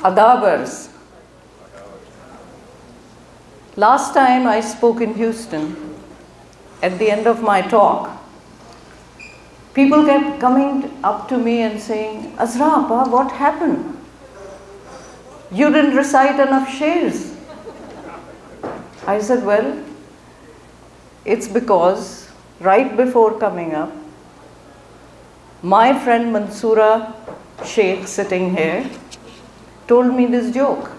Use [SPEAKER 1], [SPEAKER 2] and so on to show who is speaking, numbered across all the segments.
[SPEAKER 1] Adabers. Last time I spoke in Houston, at the end of my talk, people kept coming up to me and saying, Azra, Appa, what happened? You didn't recite enough shares. I said, well, it's because right before coming up, my friend Mansoora Sheikh sitting here told me this joke.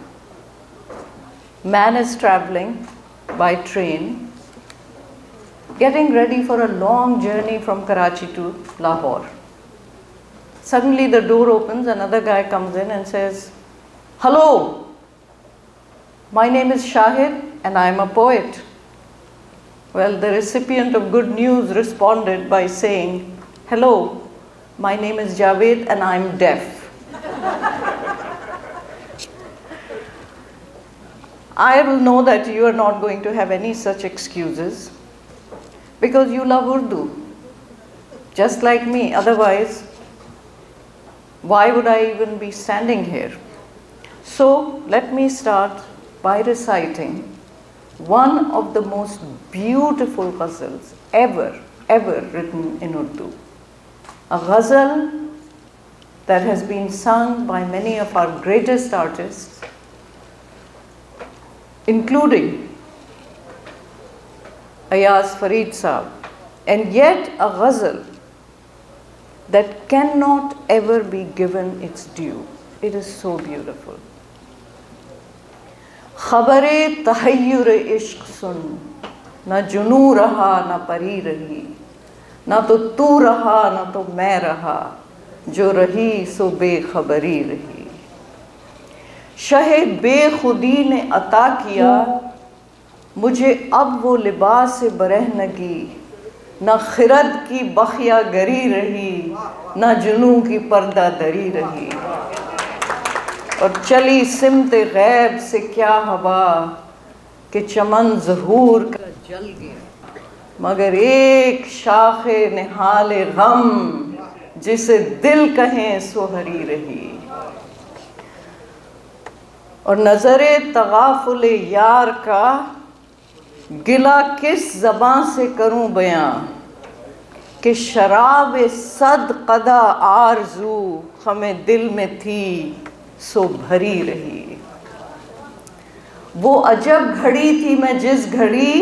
[SPEAKER 1] Man is traveling by train, getting ready for a long journey from Karachi to Lahore. Suddenly the door opens, another guy comes in and says, hello, my name is Shahid and I am a poet. Well, the recipient of good news responded by saying, hello, my name is Javed and I am deaf. I will know that you are not going to have any such excuses because you love Urdu, just like me. Otherwise, why would I even be standing here? So let me start by reciting one of the most beautiful ghazals ever written in Urdu. A ghazal that has been sung by many of our greatest artists, including Ayaz Farid Saab, and yet a ghazal that cannot ever be given its due. It is so beautiful. Khabar Tahayyur Ishq sun, na junoo raha na pari rahi, na to tu raha na to main raha, jo rahi so bekhabari rahi. शहे बेखुदी ने अता किया मुझे अब वो लिबास बरहनगी, न खिरद की बखिया गरी रही, न जुनू की पर्दा दरी रही। और चली सिमत गैब से क्या हवा कि चमन ज़हूर का जल गया, मगर एक शाखे निहाल गम जिसे दिल कहें सो हरी रही। और नज़रे तगाफुल यार का गिला किस ज़बां से करूं बयां कि शराब सद कदा आरज़ू हमें दिल में थी सो भरी रही। वो अजब घड़ी थी मैं जिस घड़ी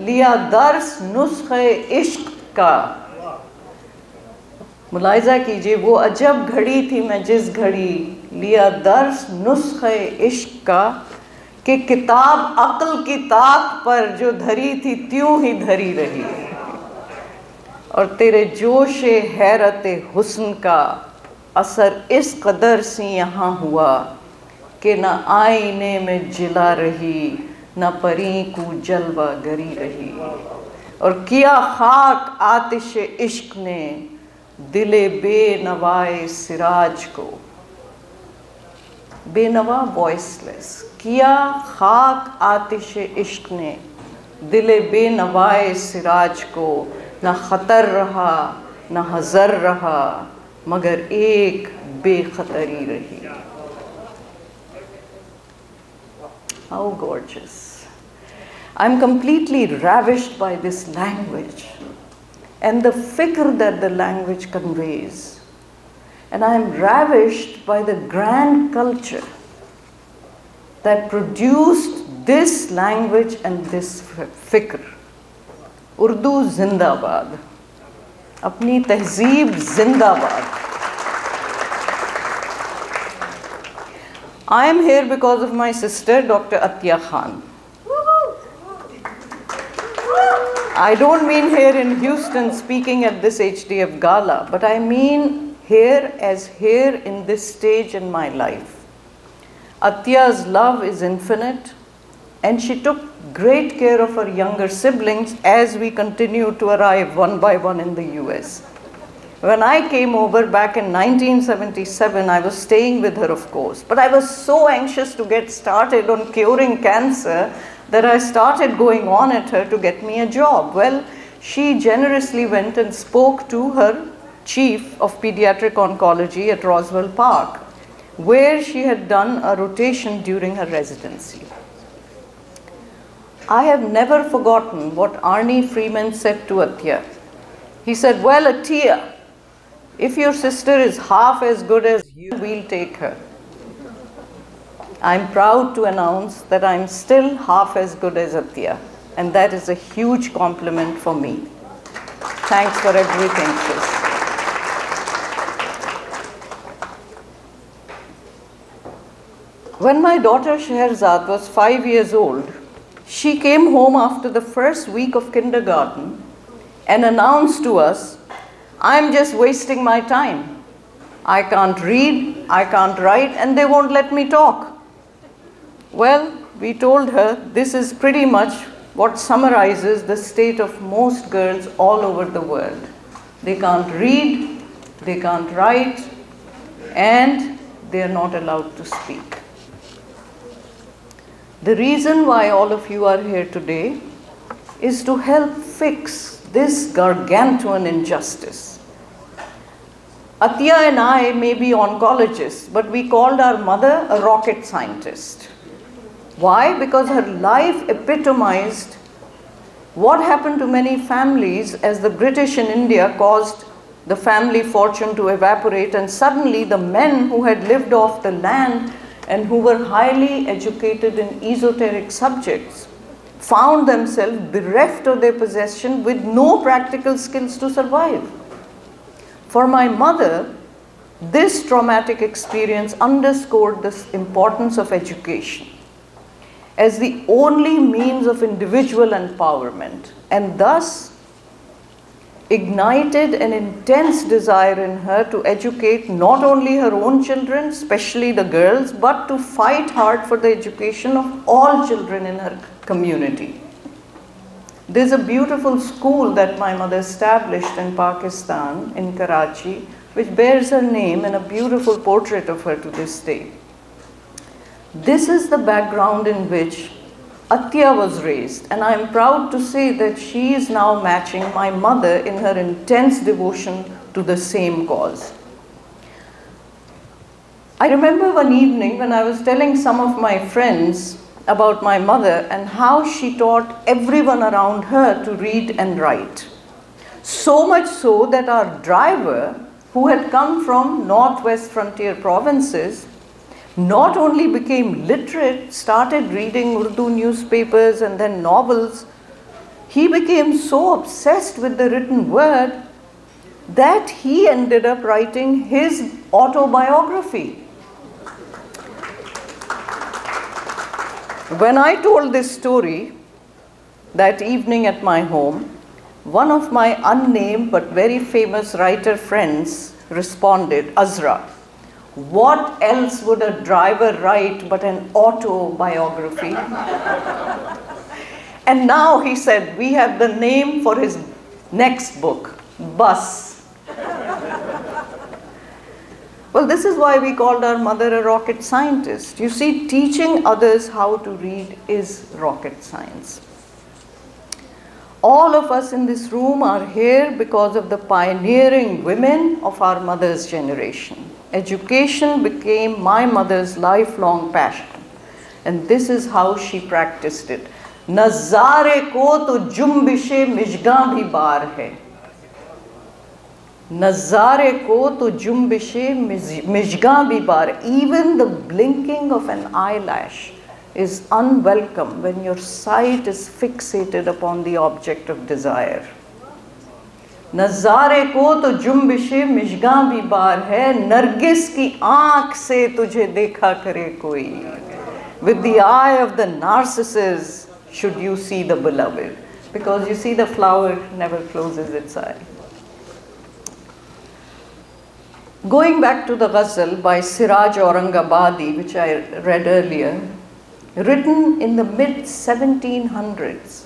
[SPEAKER 1] लिया दर्स नुस्खे इश्क का। मुलाहिज़ा कीजिए, वो अजब घड़ी थी मैं जिस घड़ी लिया दर्स नुस्खे इश्क का कि किताब अक्ल की ताक पर जो धरी थी त्यों ही धरी रही। और तेरे जोशे हैरत हुस्न का असर इस कदर सी यहाँ हुआ कि न आईने में जिला रही, न परी को जलवा गरी रही। और किया खाक आतिश इश्क ने दिले बेनवाए सिराज को, बेनवा वॉइसलेस, किया खाक आतिश इश्क ने दिले बेनवाए सिराज को। न ख़तर रहा न हज़र रहा मगर एक बेखतरी रही। How gorgeous. I'm completely ravished by this language and the fikr that the language conveys. And I am ravished by the grand culture that produced this language and this fikr. Urdu Zindabad. Apni tehzeeb Zindabad. I am here because of my sister, Dr. Atiya Khan. I don't mean here in Houston speaking at this HDF gala, but I mean here as here in this stage in my life. Atiya's love is infinite, and she took great care of her younger siblings as we continue to arrive one by one in the US. When I came over back in 1977, I was staying with her, of course, but I was so anxious to get started on curing cancer that I started going on at her to get me a job. Well, she generously went and spoke to her chief of pediatric oncology at Roswell Park. where she had done a rotation during her residency. I have never forgotten what Arnie Freeman said to Athiya. He said, "Well, Athiya, if your sister is half as good as you, we'll take her." I'm proud to announce that I'm still half as good as Athiya, and that is a huge compliment for me. Thanks for everything, sis. When my daughter Shehrazad was 5 years old, she came home after the first week of kindergarten and announced to us, "I'm just wasting my time. I can't read, I can't write, and they won't let me talk." Well, we told her this is pretty much what summarizes the state of most girls all over the world. They can't read, they can't write, and they are not allowed to speak. The reason why all of you are here today is to help fix this gargantuan injustice. Athiya and I may be oncologists, but we called our mother a rocket scientist. Why? Because her life epitomized what happened to many families as the British in India caused the family fortune to evaporate, and suddenly the men who had lived off the land and who were highly educated in esoteric subjects found themselves bereft of their possession with no practical skills to survive. For my mother, this traumatic experience underscored the importance of education as the only means of individual empowerment, and thus ignited an intense desire in her to educate not only her own children, especially the girls, but to fight hard for the education of all children in her community. There's a beautiful school that my mother established in Pakistan, in Karachi, which bears her name and a beautiful portrait of her to this day. This is the background in which Athiya was raised, and I am proud to say that she is now matching my mother in her intense devotion to the same cause. I remember one evening when I was telling some of my friends about my mother and how she taught everyone around her to read and write. So much so that our driver, who had come from northwest frontier provinces, not only became literate, started reading Urdu newspapers and then novels, he became so obsessed with the written word that he ended up writing his autobiography. When I told this story that evening at my home, one of my unnamed but very famous writer friends responded, "Azra, what else would a driver write but an autobiography?" And now he said, we have the name for his next book, Bus. Well, this is why we called our mother a rocket scientist. You see, teaching others how to read is rocket science. All of us in this room are here because of the pioneering women of our mother's generation. Education became my mother's lifelong passion, and this is how she practiced it. Nazare ko to jumbishe mijgan bhi bar hai. Nazare ko to jumbishe mijgan bhi bar. Even the blinking of an eyelash is unwelcome when your sight is fixated upon the object of desire. नज़ारे को तो जुम्बिशे मिशगां भी बार है, नरगिस की आँख से तुझे देखा करे कोई. With the eye of the narcissus should you see the beloved, because you see the flower never closes its eye. Going back to the ghazal by Siraj Aurangabadi, which I read earlier, written in the mid-1700s,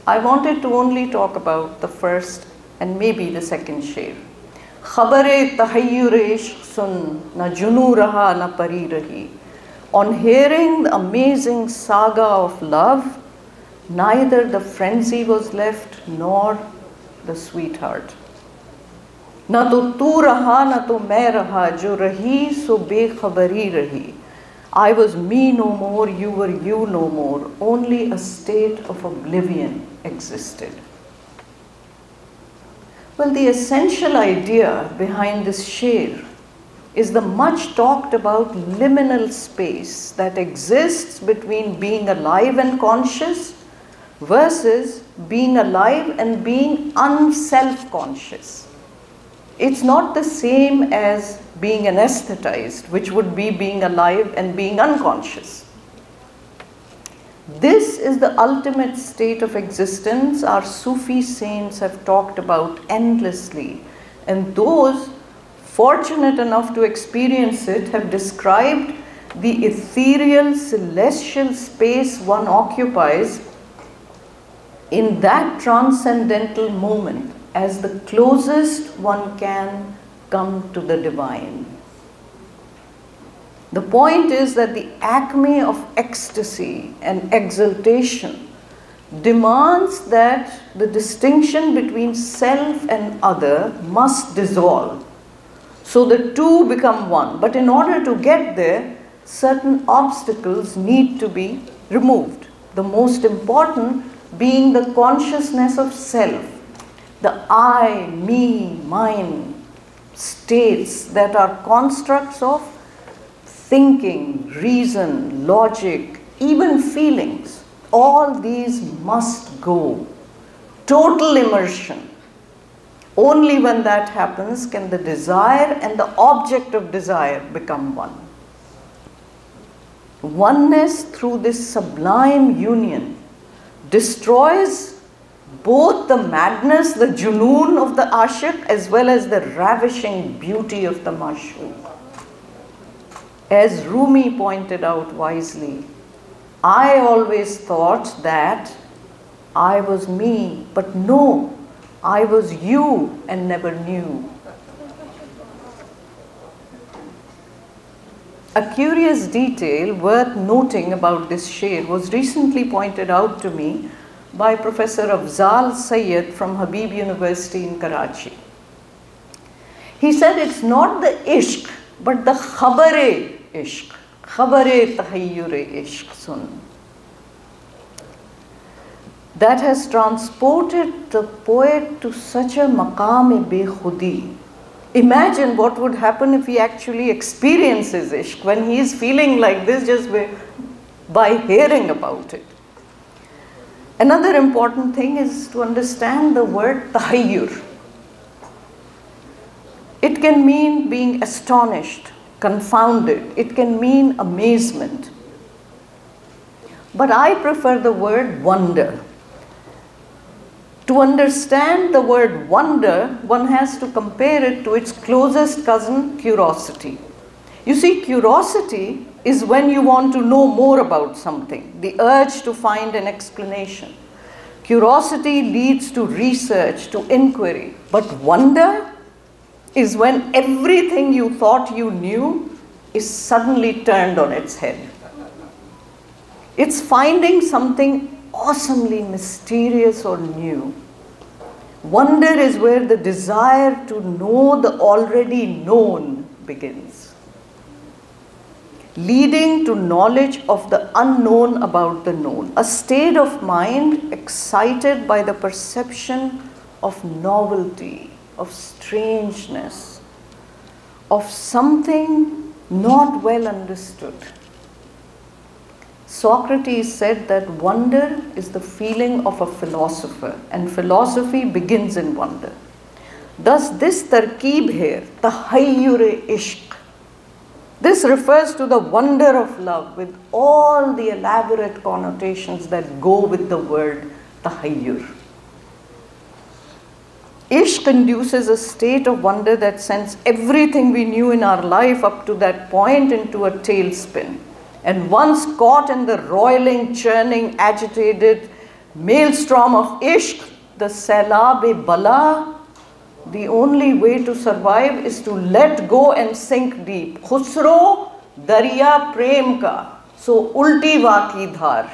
[SPEAKER 1] I wanted to only talk about the first and maybe the second sher. Khabar Tahayyur Ishq sun, na junu raha na pari rahi. On hearing the amazing saga of love, neither the frenzy was left nor the sweetheart. ना तो तू रहा ना तो मैं रहा, जो रही सो बेखबरी रही. I was me no more, you were you no more, only a state of oblivion existed. Well, the essential idea behind this sher is the much talked about liminal space that exists between being alive and conscious versus being alive and being unself-conscious. It's not the same as being anesthetized, which would be being alive and being unconscious. This is the ultimate state of existence our Sufi saints have talked about endlessly, and those fortunate enough to experience it have described the ethereal, celestial space one occupies in that transcendental moment as the closest one can come to the divine. The point is that the acme of ecstasy and exaltation demands that the distinction between self and other must dissolve, so the two become one. But in order to get there, certain obstacles need to be removed. The most important being the consciousness of self, the I, me, mine states that are constructs of thinking, reason, logic, even feelings. All these must go. Total immersion. Only when that happens can the desire and the object of desire become one. Oneness through this sublime union destroys both the madness, the junoon of the ashiq, as well as the ravishing beauty of the mash'uq. As Rumi pointed out wisely, I always thought that I was me, but no, I was you and never knew. A curious detail worth noting about this sher was recently pointed out to me by Professor Afzal Sayyed from Habib University in Karachi. He said it's not the ishq, but the khabar ishq, khabar tahayyur ishq sun, that has transported the poet to such a maqam-e-bekhudi. Imagine what would happen if he actually experiences ishq when he is feeling like this just by hearing about it. Another important thing is to understand the word tahayyur. It can mean being astonished, confounded. It can mean amazement. But I prefer the word wonder. To understand the word wonder, one has to compare it to its closest cousin, curiosity. You see, curiosity is when you want to know more about something, the urge to find an explanation. Curiosity leads to research, to inquiry. But wonder is when everything you thought you knew is suddenly turned on its head. It's finding something awesomely mysterious or new. Wonder is where the desire to know the already known begins, leading to knowledge of the unknown about the known, a state of mind excited by the perception of novelty, of strangeness, of something not well understood. Socrates said that wonder is the feeling of a philosopher, and philosophy begins in wonder. Thus, this tarkeeb here, Tahayyur Ishq, this refers to the wonder of love with all the elaborate connotations that go with the word Tahayyur. Ishq induces a state of wonder that sends everything we knew in our life up to that point into a tailspin. And once caught in the roiling, churning, agitated maelstrom of ishq, the salab-e-bala, the only way to survive is to let go and sink deep. Khusro darya prem ka, so ulti waki dhar.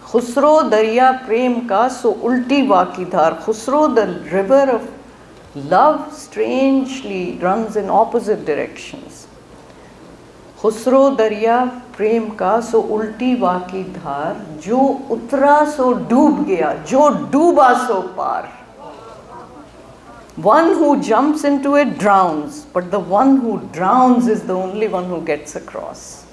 [SPEAKER 1] Khusro darya prem ka, so ulti waki dhar. Khusro, the river of Love strangely runs in opposite directions. Khusro दरिया प्रेम का सो उल्टी वाकी धार, जो उतरा सो डूब गया, जो डूबा सो पार. One who jumps into it drowns, but the one who drowns is the only one who gets across.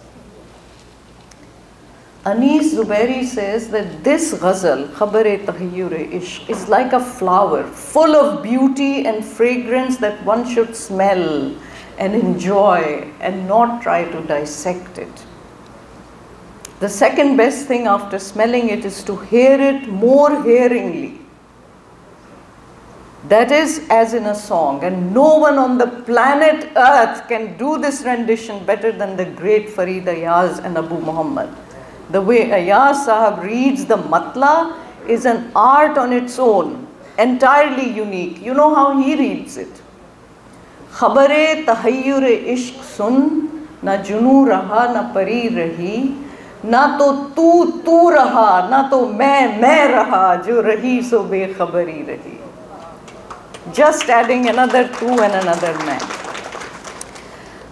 [SPEAKER 1] Anis Zubairi says that this ghazal, Khabar Tahayyur Ishq, is like a flower full of beauty and fragrance that one should smell and enjoy and not try to dissect it. The second best thing after smelling it is to hear it more hearingly. That is as in a song, and no one on the planet Earth can do this rendition better than the great Farid Ayaz and Abu Muhammad. The way Ayaz Sahab reads the matla is an art on its own, entirely unique. You know how he reads it. Khabar Tahayyur Ishq sun, na junoo raha na pari rahi, na to tu raha, na to main raha, jo rahi so bekhabari rahi. Just adding another tu and another man.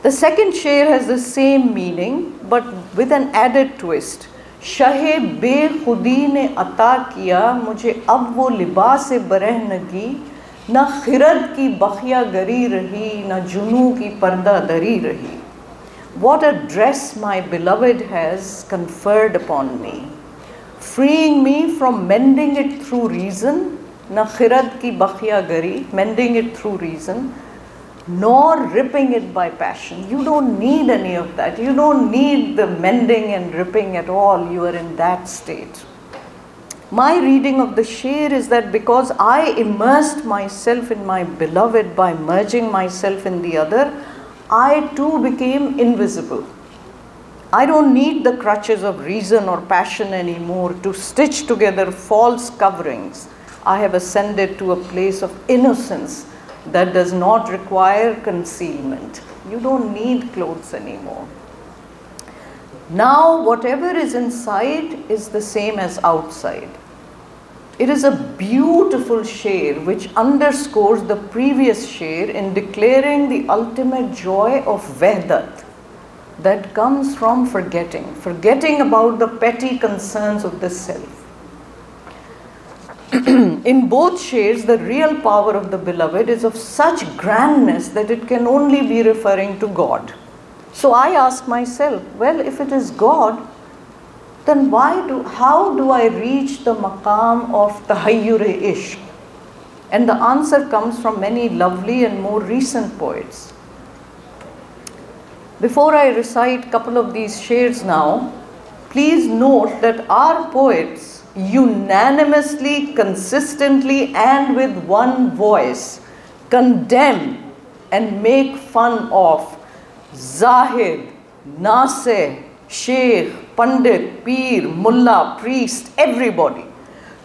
[SPEAKER 1] The second sher has the same meaning, but with an added twist. Shahe bekhudi ne ata kiya, mujhe ab wo libas barahnagi, na khirad ki bakhya gari rahi, na junoo ki parda dari rahi. What a dress my beloved has conferred upon me, freeing me from mending it through reason, na khirad ki bakhya gari, mending it through reason, nor ripping it by passion. You don't need any of that. You don't need the mending and ripping at all. You are in that state. My reading of the sher is that because I immersed myself in my beloved by merging myself in the other, I too became invisible. I don't need the crutches of reason or passion anymore to stitch together false coverings. I have ascended to a place of innocence that does not require concealment. You don't need clothes anymore. Now, whatever is inside is the same as outside. It is a beautiful sher which underscores the previous sher in declaring the ultimate joy of Vahdat that comes from forgetting about the petty concerns of the self. In both shades, the real power of the beloved is of such grandness that it can only be referring to God. So I ask myself, well, if it is God, then how do I reach the maqam of Tahayyur Ishq? And the answer comes from many lovely and more recent poets. Before I recite a couple of these shairs now, please note that our poets unanimously, consistently, and with one voice condemn and make fun of Zahid, Naseh, Sheikh, Pandit, Peer, Mullah, priest, everybody.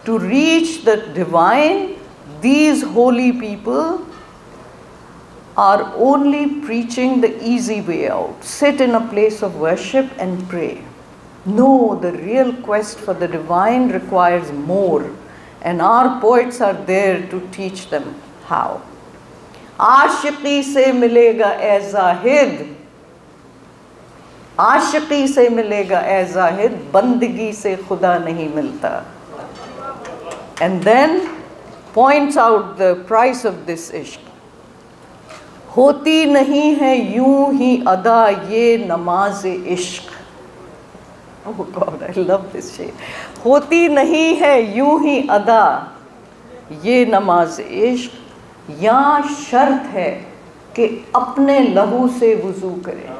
[SPEAKER 1] To reach the divine, these holy people are only preaching the easy way out. Sit in a place of worship and pray. No, the real quest for the divine requires more, and our poets are there to teach them how. Aashiqi se milega e zahid, aashiqi se milega e zahid, bandagi se khuda nahi milta. And then points out the price of this ishq. Hoti nahi hai yun hi ada ye namaz-e-ishq. Oh God, I love this shade. Hoti nahi hai yun hi ada ye namaz-e-ishq, ya shart hai कि अपने लहू से वुजू करें.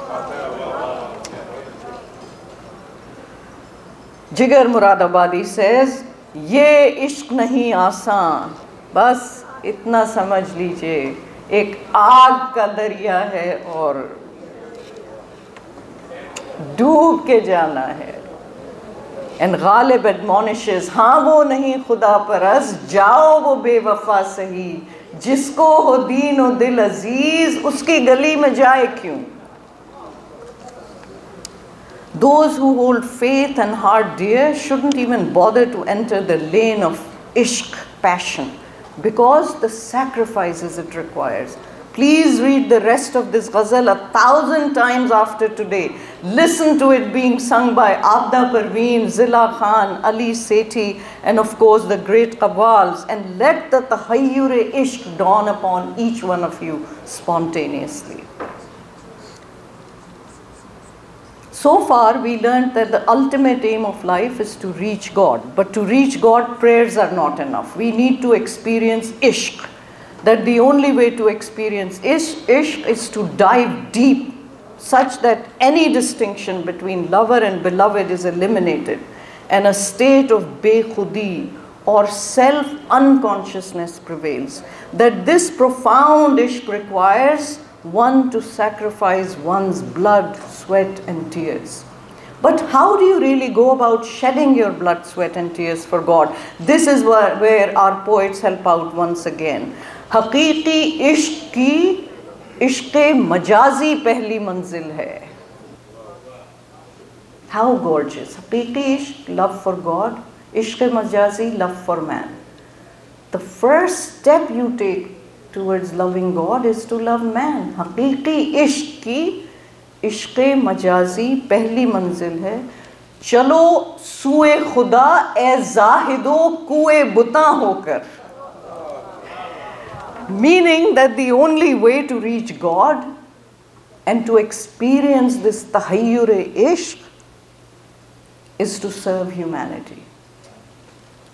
[SPEAKER 1] जिगर मुरादाबादी says, ये इश्क नहीं आसान, बस इतना समझ लीजिए, एक आग का दरिया है और डूब के जाना है. And Ghalib admonishes, हाँ वो नहीं खुदा परस, जाओ वो बेवफा सही, जिसको हो दीन और दिल अजीज, उसकी गली में जाए क्यों. Those who hold faith and heart dear shouldn't even bother to enter the lane of ishq, passion. because the sacrifices it requires. Please read the rest of this ghazal 1,000 times after today. Listen to it being sung by Abda Parveen, Zilla Khan, Ali Sethi, and of course the great Qawwals, and let the Tahayyur-e-Ishq dawn upon each one of you spontaneously. So far, we learned that the ultimate aim of life is to reach God. But to reach God, prayers are not enough. We need to experience Ishq. That the only way to experience Ishq is to dive deep, such that any distinction between lover and beloved is eliminated, and a state of bekhudi or self-unconsciousness prevails. That this profound Ishq requires one to sacrifice one's blood, sweat and tears. But how do you really go about shedding your blood, sweat and tears for God? This is where our poets help out once again. Haqiqi ishq ki ishq-e majazi pehli manzil hai. How gorgeous. Haqiqi ishq, love for God. Ishq-e majazi, love for man. The first step you take towards loving God is to love man. Haqiqi ishq ki ishq-e majazi pehli manzil hai. Chalo sue khuda e zahido kuए buta hokar. Meaning that the only way to reach God and to experience this tahayyur-e-ishq is to serve humanity.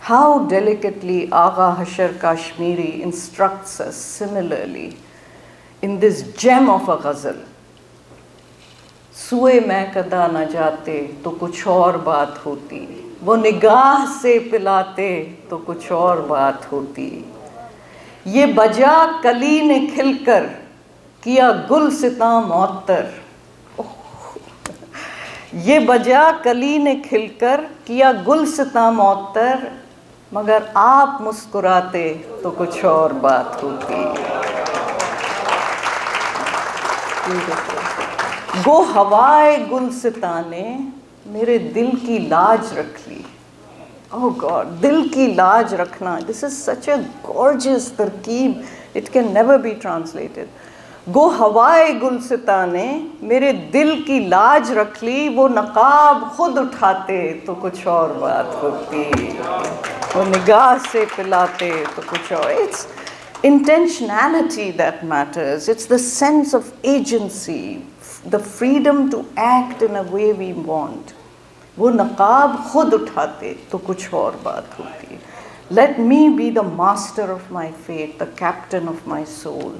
[SPEAKER 1] How delicately Agha Hashar Kashmiri instructs us similarly in this gem of a ghazal. Sue main kada na jate to kuch aur baat hoti, wo nigaah se pilate to kuch aur baat hoti. ये बजा कली ने खिलकर किया गुल सिता मौतर. ये बजा कली ने खिलकर किया गुल सिता मौतर, मगर आप मुस्कुराते तो कुछ और बात होती. गो हवाए गुल सिता ने मेरे दिल की लाज रख ली. Oh God, dil ki laaj rakhna. This is such a gorgeous tarkeeb. It can never be translated. Go hawaye gulsita ne mere dil ki laaj rakh li, wo naqab khud uthate to kuch aur baat hoti. Wo nigaah se pilate to kuch aur. It's intentionality that matters. It's the sense of agency, the freedom to act in a way we want. वो नकाब खुद उठाते तो कुछ और बात होती. Let me be the master of my fate, the captain of my soul.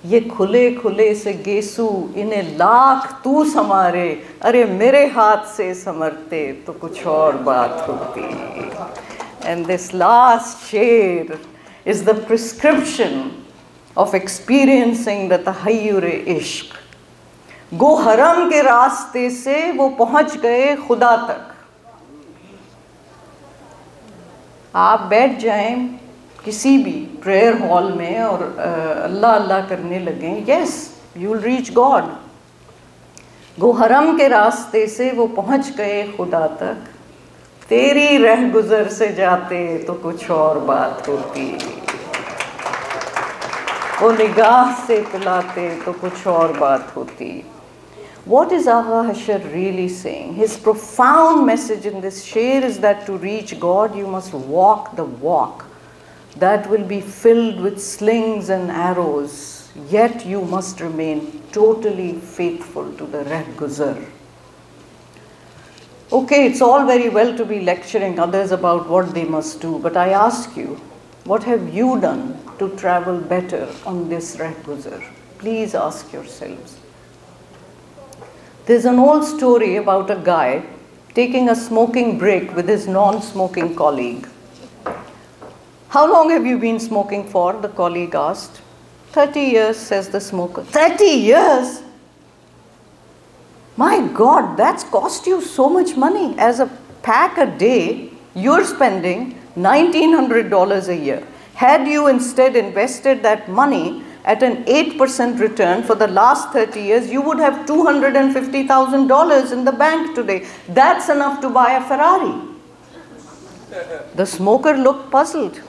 [SPEAKER 1] ये खुले खुले से गेसू इन्हें लाख तू समारे, अरे मेरे हाथ से समरते तो कुछ और बात होती. And this last शेर is the prescription of experiencing the tahayyur-e-ishq. गो हरम के रास्ते से वो पहुंच गए खुदा तक. आप बैठ जाएं किसी भी प्रेयर हॉल में और अल्लाह अल्लाह करने लगें, yes you will reach God. Go हरम के रास्ते से वो पहुंच गए खुदा तक, तेरी रह गुजर से जाते तो कुछ और बात होती. वो निगाह से पिलाते तो कुछ और बात होती. What is Agha Hashar really saying? His profound message in this sher is that to reach God, you must walk the walk that will be filled with slings and arrows, yet you must remain totally faithful to the Reh Guzar. Okay, it's all very well to be lecturing others about what they must do, but I ask you, what have you done to travel better on this Reh Guzar? Please ask yourselves. There's an old story about a guy taking a smoking break with his non-smoking colleague. How long have you been smoking for? The colleague asked. 30 years, says the smoker. 30 years? My God, that's cost you so much money. As a pack a day, you're spending $1,900 a year. Had you instead invested that money at an 8% return for the last 30 years, you would have $250,000 in the bank today. That's enough to buy a Ferrari. The smoker looked puzzled.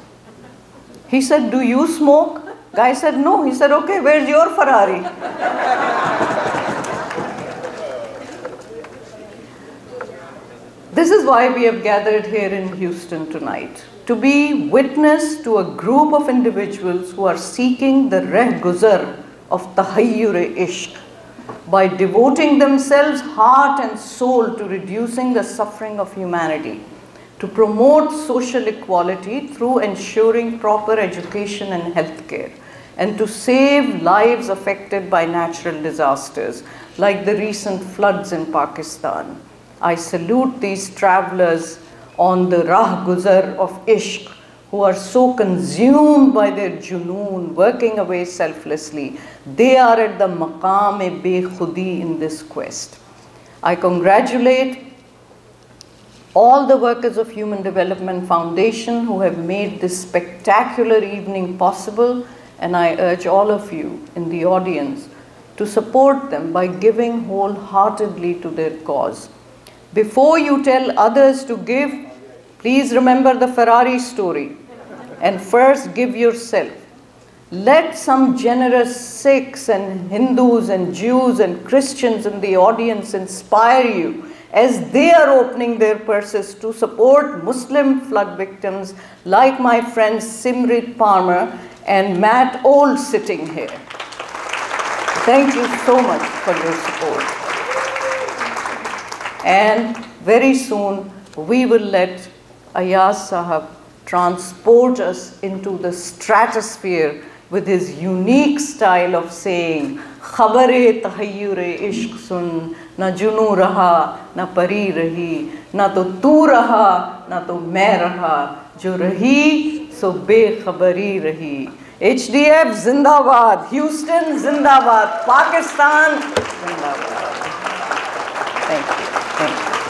[SPEAKER 1] He said, do you smoke? Guy said, no. He said, okay, where's your Ferrari? This is why we have gathered here in Houston tonight, to be witness to a group of individuals who are seeking the reh guzar of Tahayyur Ishq by devoting themselves heart and soul to reducing the suffering of humanity, to promote social equality through ensuring proper education and healthcare, and to save lives affected by natural disasters like the recent floods in Pakistan. I salute these travelers on the Rah Guzar of Ishq who are so consumed by their junoon, working away selflessly. They are at the maqam-e-be-khudi in this quest. I congratulate all the workers of Human Development Foundation who have made this spectacular evening possible, and I urge all of you in the audience to support them by giving wholeheartedly to their cause. Before you tell others to give, please remember the Ferrari story and first give yourself. Let some generous Sikhs and Hindus and Jews and Christians in the audience inspire you as they are opening their purses to support Muslim flood victims like my friends Simrit Palmer and Matt Old sitting here. Thank you so much for your support. And very soon we will let Ayaz Sahab transport us into the stratosphere with his unique style of saying, Khabar Tahayyur Ishq sun, na junu raha, na pari rahi, na to tu raha, na to main raha, jo rahi, so bekhabari rahi. HDF Zindabad, Houston Zindabad, Pakistan Zindabad. Thank you. Thank you.